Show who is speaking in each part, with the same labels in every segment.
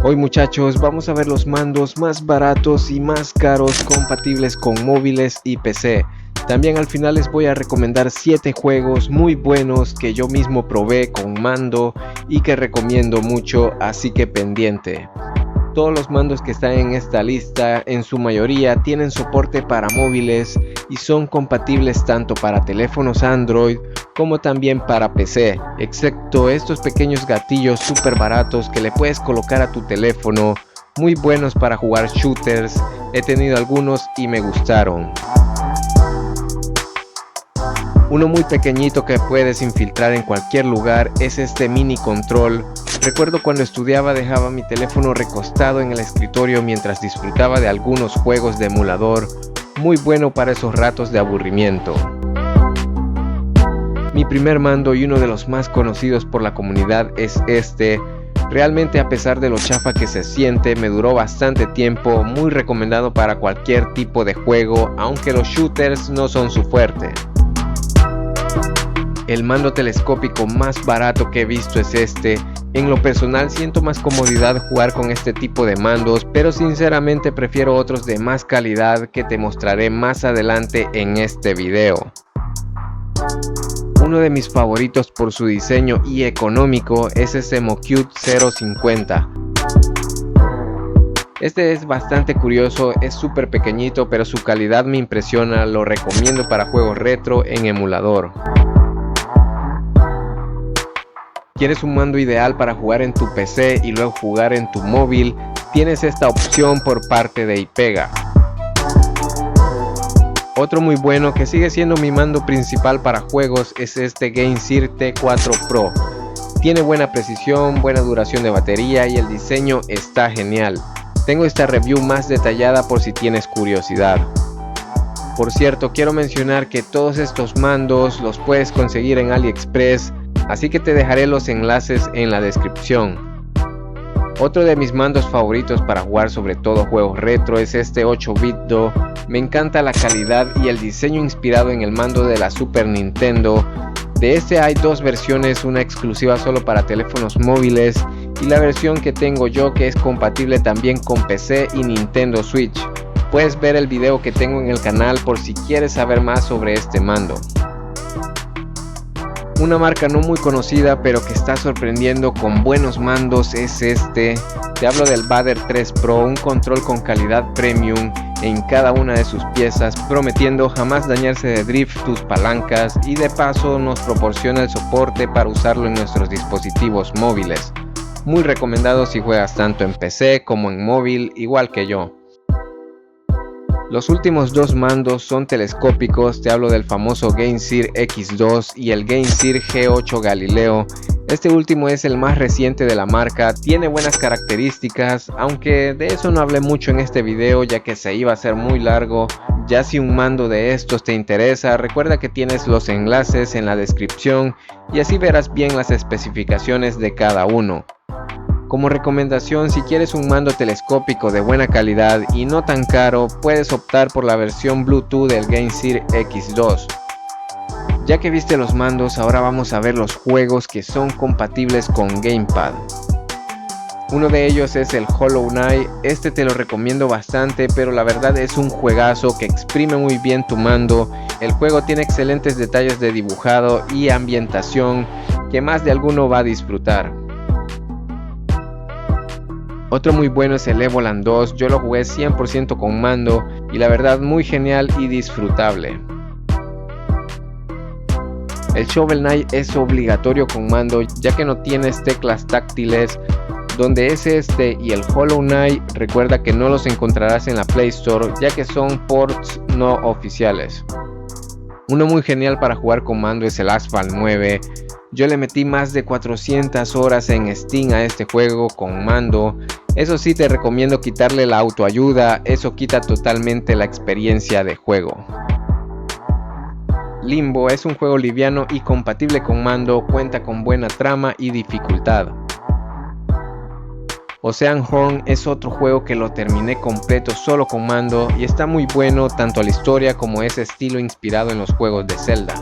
Speaker 1: Hoy muchachos vamos a ver los mandos más baratos y más caros compatibles con móviles y PC. También al final les voy a recomendar 7 juegos muy buenos que yo mismo probé con mando y que recomiendo mucho, así que pendiente. Todos los mandos que están en esta lista en su mayoría tienen soporte para móviles y son compatibles tanto para teléfonos Android como también para PC, excepto estos pequeños gatillos súper baratos que le puedes colocar a tu teléfono, muy buenos para jugar shooters. He tenido algunos y me gustaron. Uno muy pequeñito que puedes infiltrar en cualquier lugar es este mini control. Recuerdo cuando estudiaba dejaba mi teléfono recostado en el escritorio mientras disfrutaba de algunos juegos de emulador, muy bueno para esos ratos de aburrimiento. Mi primer mando y uno de los más conocidos por la comunidad es este. Realmente, a pesar de lo chafa que se siente, me duró bastante tiempo, muy recomendado para cualquier tipo de juego, aunque los shooters no son su fuerte. El mando telescópico más barato que he visto es este. En lo personal siento más comodidad jugar con este tipo de mandos, pero sinceramente prefiero otros de más calidad que te mostraré más adelante en este video. Uno de mis favoritos por su diseño y económico es este MoCute 050. Este es bastante curioso, es súper pequeñito, pero su calidad me impresiona, lo recomiendo para juegos retro en emulador. ¿Quieres un mando ideal para jugar en tu PC y luego jugar en tu móvil? Tienes esta opción por parte de iPega. Otro muy bueno que sigue siendo mi mando principal para juegos es este GameSir T4 Pro. Tiene buena precisión, buena duración de batería y el diseño está genial. Tengo esta review más detallada por si tienes curiosidad. Por cierto, quiero mencionar que todos estos mandos los puedes conseguir en AliExpress, así que te dejaré los enlaces en la descripción. Otro de mis mandos favoritos para jugar sobre todo juegos retro es este 8BitDo. Me encanta la calidad y el diseño inspirado en el mando de la Super Nintendo. De este hay dos versiones, una exclusiva solo para teléfonos móviles y la versión que tengo yo que es compatible también con PC y Nintendo Switch. Puedes ver el video que tengo en el canal por si quieres saber más sobre este mando. Una marca no muy conocida pero que está sorprendiendo con buenos mandos es este. Te hablo del Vader 3 Pro, un control con calidad premium en cada una de sus piezas, prometiendo jamás dañarse de drift tus palancas y de paso nos proporciona el soporte para usarlo en nuestros dispositivos móviles. Muy recomendado si juegas tanto en PC como en móvil, igual que yo. Los últimos dos mandos son telescópicos, te hablo del famoso GameSir X2 y el GameSir G8 Galileo. Este último es el más reciente de la marca, tiene buenas características, aunque de eso no hablé mucho en este video ya que se iba a hacer muy largo. Ya si un mando de estos te interesa, recuerda que tienes los enlaces en la descripción y así verás bien las especificaciones de cada uno. Como recomendación, si quieres un mando telescópico de buena calidad y no tan caro, puedes optar por la versión Bluetooth del GameSir X2. Ya que viste los mandos, ahora vamos a ver los juegos que son compatibles con Gamepad. Uno de ellos es el Hollow Knight. Este te lo recomiendo bastante, pero la verdad es un juegazo que exprime muy bien tu mando. El juego tiene excelentes detalles de dibujado y ambientación que más de alguno va a disfrutar. Otro muy bueno es el Evoland 2, yo lo jugué 100% con mando y la verdad muy genial y disfrutable. El Shovel Knight es obligatorio con mando ya que no tienes teclas táctiles. Donde es este y el Hollow Knight, recuerda que no los encontrarás en la Play Store ya que son ports no oficiales. Uno muy genial para jugar con mando es el Asphalt 9. Yo le metí más de 400 horas en Steam a este juego con mando. Eso sí, te recomiendo quitarle la autoayuda, eso quita totalmente la experiencia de juego. Limbo es un juego liviano y compatible con mando, cuenta con buena trama y dificultad. Oceanhorn es otro juego que lo terminé completo solo con mando y está muy bueno tanto la historia como ese estilo inspirado en los juegos de Zelda.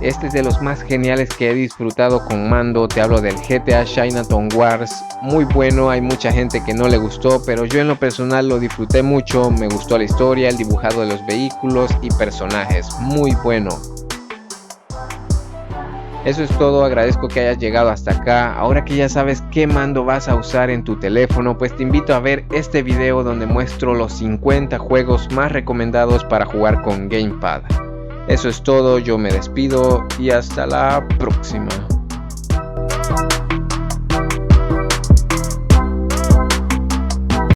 Speaker 1: Este es de los más geniales que he disfrutado con mando. Te hablo del GTA Chinatown Wars. Muy bueno, hay mucha gente que no le gustó, pero yo en lo personal lo disfruté mucho. Me gustó la historia, el dibujado de los vehículos y personajes. Muy bueno. Eso es todo, agradezco que hayas llegado hasta acá. Ahora que ya sabes qué mando vas a usar en tu teléfono, pues te invito a ver este video donde muestro los 50 juegos más recomendados para jugar con Gamepad. Eso es todo, yo me despido y hasta la próxima.